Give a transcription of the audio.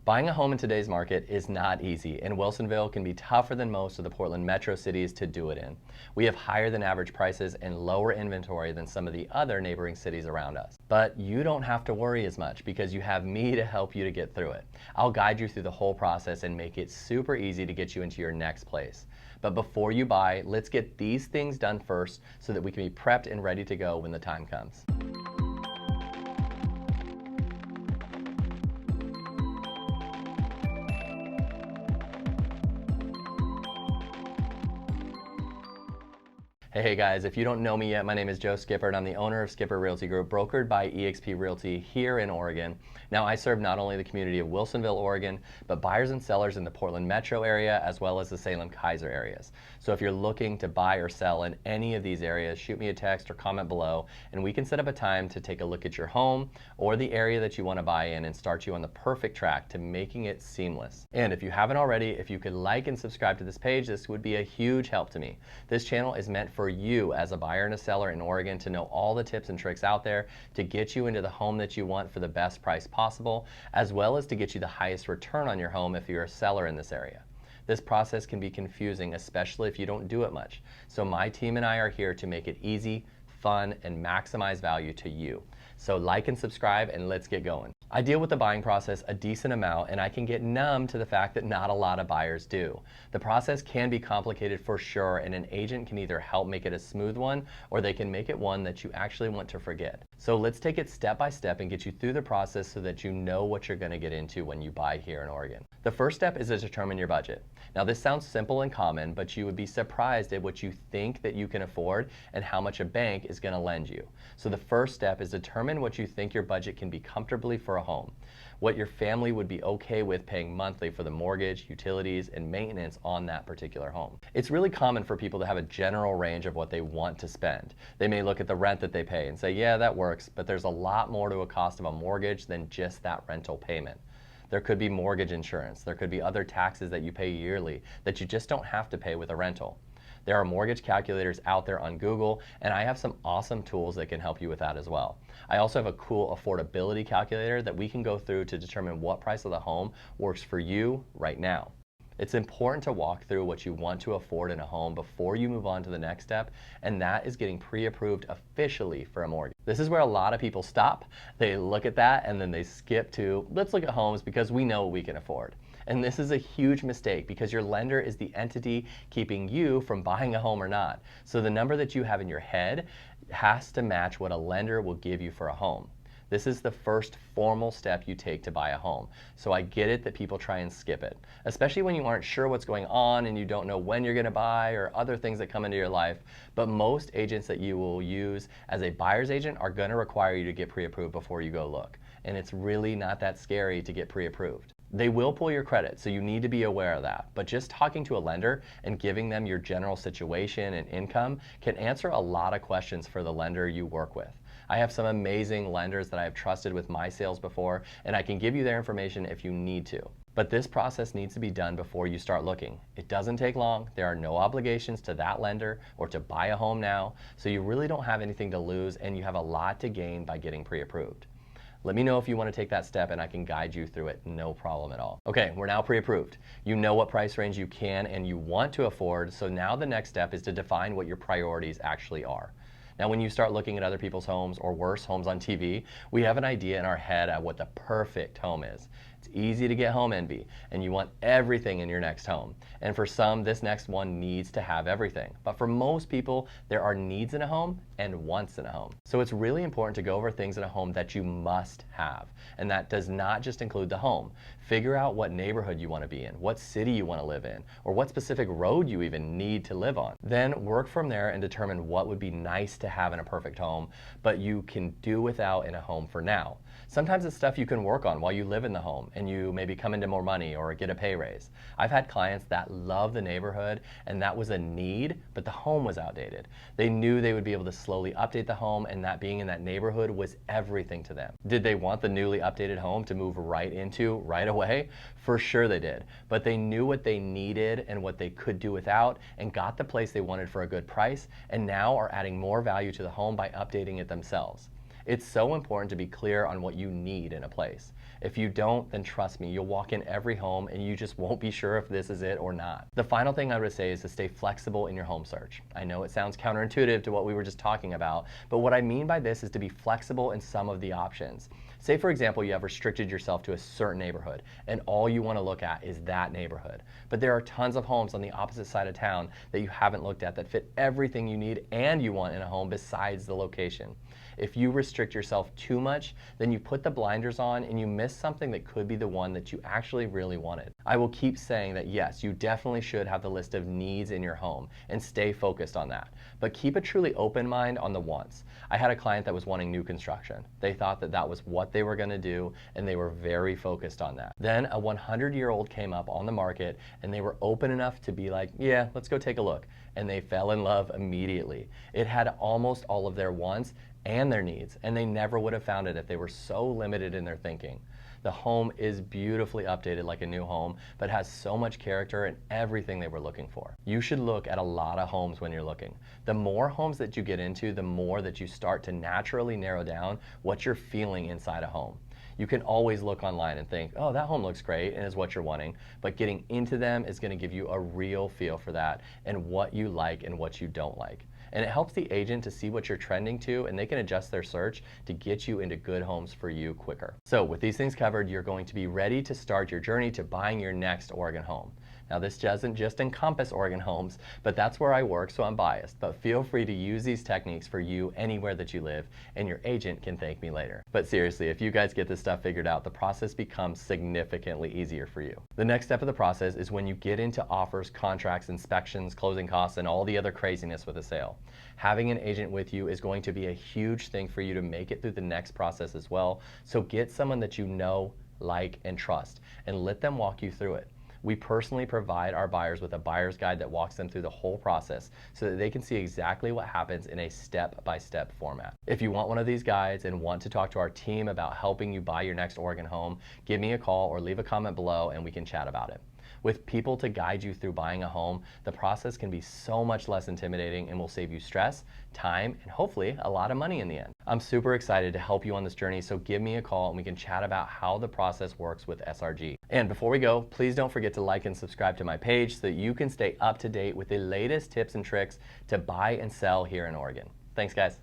Buying a home in today's market is not easy, and Wilsonville can be tougher than most of the Portland metro cities to do it in. We have higher than average prices and lower inventory than some of the other neighboring cities around us. But you don't have to worry as much because you have me to help you to get through it. I'll guide you through the whole process and make it super easy to get you into your next place. But before you buy, let's get these things done first so that we can be prepped and ready to go when the time comes. Hey guys, if you don't know me yet, my name is Joe Skipper and I'm the owner of Skipper Realty Group, brokered by EXP Realty here in Oregon. Now I serve not only the community of Wilsonville, Oregon, but buyers and sellers in the Portland metro area as well as the Salem Keizer areas. So if you're looking to buy or sell in any of these areas, shoot me a text or comment below and we can set up a time to take a look at your home or the area that you want to buy in and start you on the perfect track to making it seamless. And if you haven't already, if you could like and subscribe to this page, this would be a huge help to me. This channel is meant for you as a buyer and a seller in Oregon to know all the tips and tricks out there to get you into the home that you want for the best price possible, as well as to get you the highest return on your home if you're a seller in this area. This process can be confusing, especially if you don't do it much. So my team and I are here to make it easy, fun, and maximize value to you. So like and subscribe and let's get going. I deal with the buying process a decent amount and I can get numb to the fact that not a lot of buyers do. The process can be complicated for sure, and an agent can either help make it a smooth one or they can make it one that you actually want to forget. So let's take it step by step and get you through the process so that you know what you're going to get into when you buy here in Oregon. The first step is to determine your budget. Now this sounds simple and common, but you would be surprised at what you think that you can afford and how much a bank is going to lend you. So the first step is determine what you think your budget can be comfortably for a home, what your family would be okay with paying monthly for the mortgage, utilities, and maintenance on that particular home. It's really common for people to have a general range of what they want to spend. They may look at the rent that they pay and say, yeah, that works, but there's a lot more to a cost of a mortgage than just that rental payment. There could be mortgage insurance. There could be other taxes that you pay yearly that you just don't have to pay with a rental. There are mortgage calculators out there on Google, and I have some awesome tools that can help you with that as well. I also have a cool affordability calculator that we can go through to determine what price of the home works for you right now. It's important to walk through what you want to afford in a home before you move on to the next step, and that is getting pre-approved officially for a mortgage. This is where a lot of people stop. They look at that and then they skip to, let's look at homes because we know what we can afford. And this is a huge mistake because your lender is the entity keeping you from buying a home or not. So the number that you have in your head has to match what a lender will give you for a home. This is the first formal step you take to buy a home. So I get it that people try and skip it, especially when you aren't sure what's going on and you don't know when you're going to buy or other things that come into your life. But most agents that you will use as a buyer's agent are going to require you to get pre-approved before you go look. And it's really not that scary to get pre-approved. They will pull your credit, so you need to be aware of that. But just talking to a lender and giving them your general situation and income can answer a lot of questions for the lender you work with. I have some amazing lenders that I have trusted with my sales before, and I can give you their information if you need to. But this process needs to be done before you start looking. It doesn't take long. There are no obligations to that lender or to buy a home now, so you really don't have anything to lose and you have a lot to gain by getting pre-approved. Let me know if you want to take that step and I can guide you through it, no problem at all. Okay, we're now pre-approved. You know what price range you can and you want to afford, so now the next step is to define what your priorities actually are. Now when you start looking at other people's homes, or worse, homes on TV, we have an idea in our head of what the perfect home is. It's easy to get home envy, and you want everything in your next home. And for some, this next one needs to have everything. But for most people, there are needs in a home and wants in a home. So it's really important to go over things in a home that you must have. And that does not just include the home. Figure out what neighborhood you want to be in, what city you want to live in, or what specific road you even need to live on. Then work from there and determine what would be nice to have in a perfect home, but you can do without in a home for now. Sometimes it's stuff you can work on while you live in the home and you maybe come into more money or get a pay raise. I've had clients that love the neighborhood and that was a need, but the home was outdated. They knew they would be able to slowly update the home and that being in that neighborhood was everything to them. Did they want the newly updated home to move right into right away? For sure they did, but they knew what they needed and what they could do without and got the place they wanted for a good price and now are adding more value to the home by updating it themselves. It's so important to be clear on what you need in a place. If you don't, then trust me, you'll walk in every home and you just won't be sure if this is it or not. The final thing I would say is to stay flexible in your home search. I know it sounds counterintuitive to what we were just talking about, but what I mean by this is to be flexible in some of the options. Say for example, you have restricted yourself to a certain neighborhood and all you want to look at is that neighborhood. But there are tons of homes on the opposite side of town that you haven't looked at that fit everything you need and you want in a home besides the location. If you restrict yourself too much, then you put the blinders on and you miss something that could be the one that you actually really wanted. I will keep saying that yes, you definitely should have the list of needs in your home and stay focused on that. But keep a truly open mind on the wants. I had a client that was wanting new construction. They thought that that was what they were going to do and they were very focused on that. Then a 100-year-old came up on the market and they were open enough to be like, yeah, let's go take a look. And they fell in love immediately. It had almost all of their wants and their needs, and they never would have found it if they were so limited in their thinking. The home is beautifully updated like a new home, but has so much character and everything they were looking for. You should look at a lot of homes when you're looking. The more homes that you get into, the more that you start to naturally narrow down what you're feeling inside a home. You can always look online and think, oh, that home looks great and is what you're wanting, but getting into them is going to give you a real feel for that and what you like and what you don't like. And it helps the agent to see what you're trending to and they can adjust their search to get you into good homes for you quicker. So with these things covered, you're going to be ready to start your journey to buying your next Oregon home. Now this doesn't just encompass Oregon homes, but that's where I work, so I'm biased. But feel free to use these techniques for you anywhere that you live, and your agent can thank me later. But seriously, if you guys get this stuff figured out, the process becomes significantly easier for you. The next step of the process is when you get into offers, contracts, inspections, closing costs, and all the other craziness with a sale. Having an agent with you is going to be a huge thing for you to make it through the next process as well. So get someone that you know, like, and trust, and let them walk you through it. We personally provide our buyers with a buyer's guide that walks them through the whole process so that they can see exactly what happens in a step-by-step format. If you want one of these guides and want to talk to our team about helping you buy your next Oregon home, give me a call or leave a comment below and we can chat about it. With people to guide you through buying a home, the process can be so much less intimidating and will save you stress, time, and hopefully a lot of money in the end. I'm super excited to help you on this journey, so give me a call and we can chat about how the process works with SRG. And before we go, please don't forget to like and subscribe to my page so that you can stay up to date with the latest tips and tricks to buy and sell here in Oregon. Thanks, guys.